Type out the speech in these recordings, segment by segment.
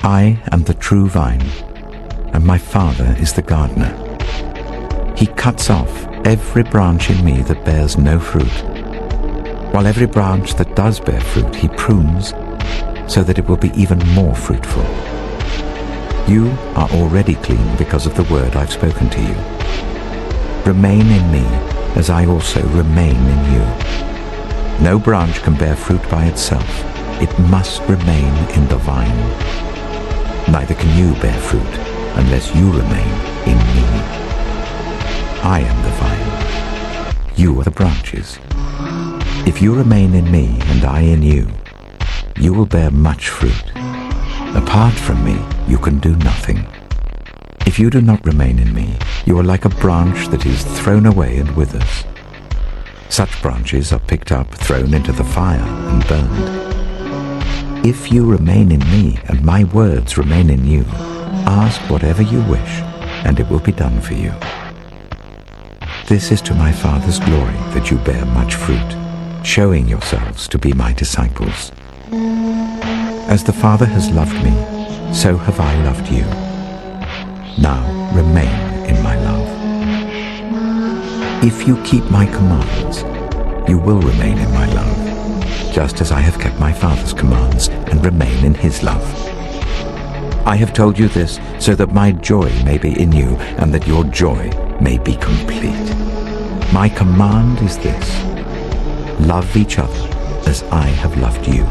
I am the true vine, and my Father is the gardener. He cuts off every branch in me that bears no fruit, while every branch that does bear fruit he prunes, so that it will be even more fruitful. You are already clean because of the word I've spoken to you. Remain in me, as I also remain in you. No branch can bear fruit by itself. It must remain in the vine. Neither can you bear fruit unless you remain in me. I am the vine. You are the branches. If you remain in me and I in you, you will bear much fruit. Apart from me, you can do nothing. If you do not remain in me, you are like a branch that is thrown away and withers. Such branches are picked up, thrown into the fire, and burned. If you remain in me, and my words remain in you, ask whatever you wish, and it will be done for you. This is to my Father's glory, that you bear much fruit, showing yourselves to be my disciples. As the Father has loved me, so have I loved you. Now remain in my love. If you keep my commands, you will remain in my love, just as I have kept my Father's commands and remain in his love. I have told you this so that my joy may be in you and that your joy may be complete. My command is this: love each other as I have loved you.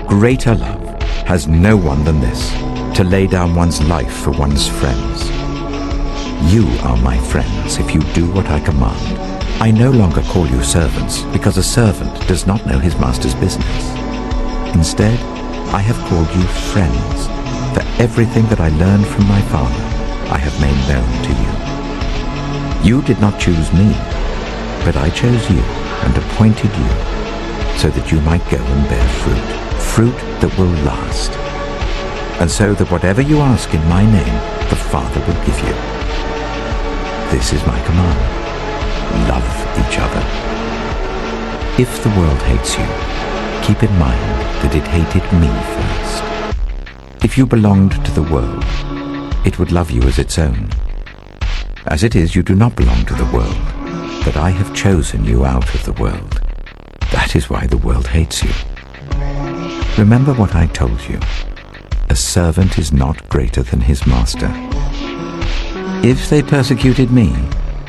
Greater love has no one than this, to lay down one's life for one's friends. You are my friends if you do what I command. I no longer call you servants, because a servant does not know his master's business. Instead, I have called you friends, for everything that I learned from my Father I have made known to you. You did not choose me, but I chose you and appointed you, so that you might go and bear fruit that will last, and so that whatever you ask in my name, the Father will give you. This is my command: love each other. If the world hates you, keep in mind that it hated me first. If you belonged to the world, it would love you as its own. As it is, you do not belong to the world, but I have chosen you out of the world. That is why the world hates you. Remember what I told you. A servant is not greater than his master. If they persecuted me,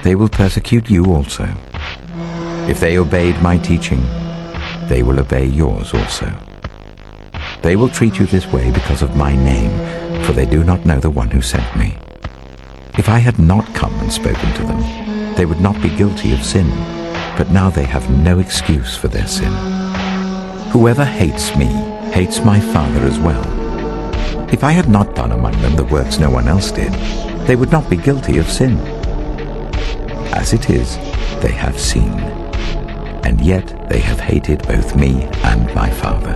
they will persecute you also. If they obeyed my teaching, they will obey yours also. They will treat you this way because of my name, for they do not know the one who sent me. If I had not come and spoken to them, they would not be guilty of sin, but now they have no excuse for their sin. Whoever hates me hates my Father as well. If I had not done among them the works no one else did, they would not be guilty of sin. As it is, they have seen, and yet they have hated both me and my Father.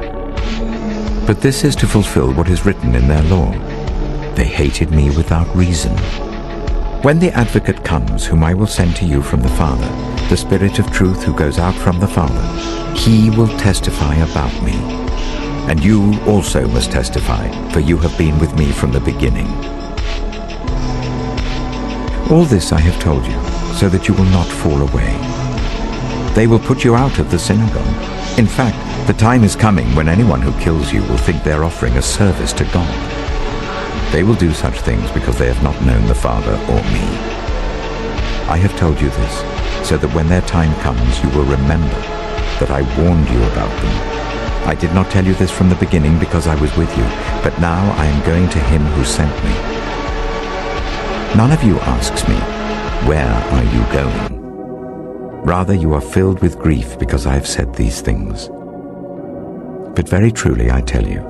But this is to fulfill what is written in their law: they hated me without reason. When the Advocate comes, whom I will send to you from the Father, the Spirit of truth who goes out from the Father, he will testify about me. And you also must testify, for you have been with me from the beginning. All this I have told you, so that you will not fall away. They will put you out of the synagogue. In fact, the time is coming when anyone who kills you will think they are offering a service to God. They will do such things because they have not known the Father or me. I have told you this, so that when their time comes you will remember that I warned you about them. I did not tell you this from the beginning because I was with you, but now I am going to him who sent me. None of you asks me, "Where are you going?" Rather, you are filled with grief because I have said these things. But very truly I tell you,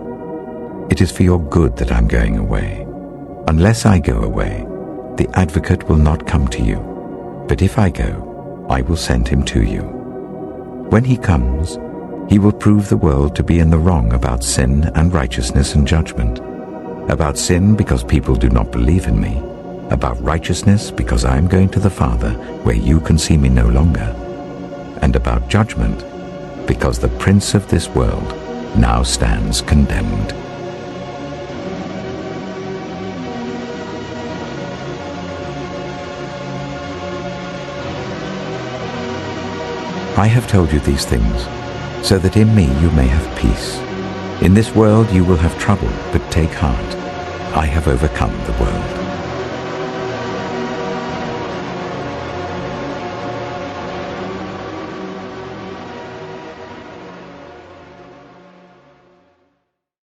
it is for your good that I am going away. Unless I go away, the Advocate will not come to you. But if I go, I will send him to you. When he comes, he will prove the world to be in the wrong about sin and righteousness and judgment. About sin, because people do not believe in me. About righteousness, because I am going to the Father, where you can see me no longer. And about judgment, because the prince of this world now stands condemned. I have told you these things, so that in me you may have peace. In this world you will have trouble, but take heart. I have overcome the world.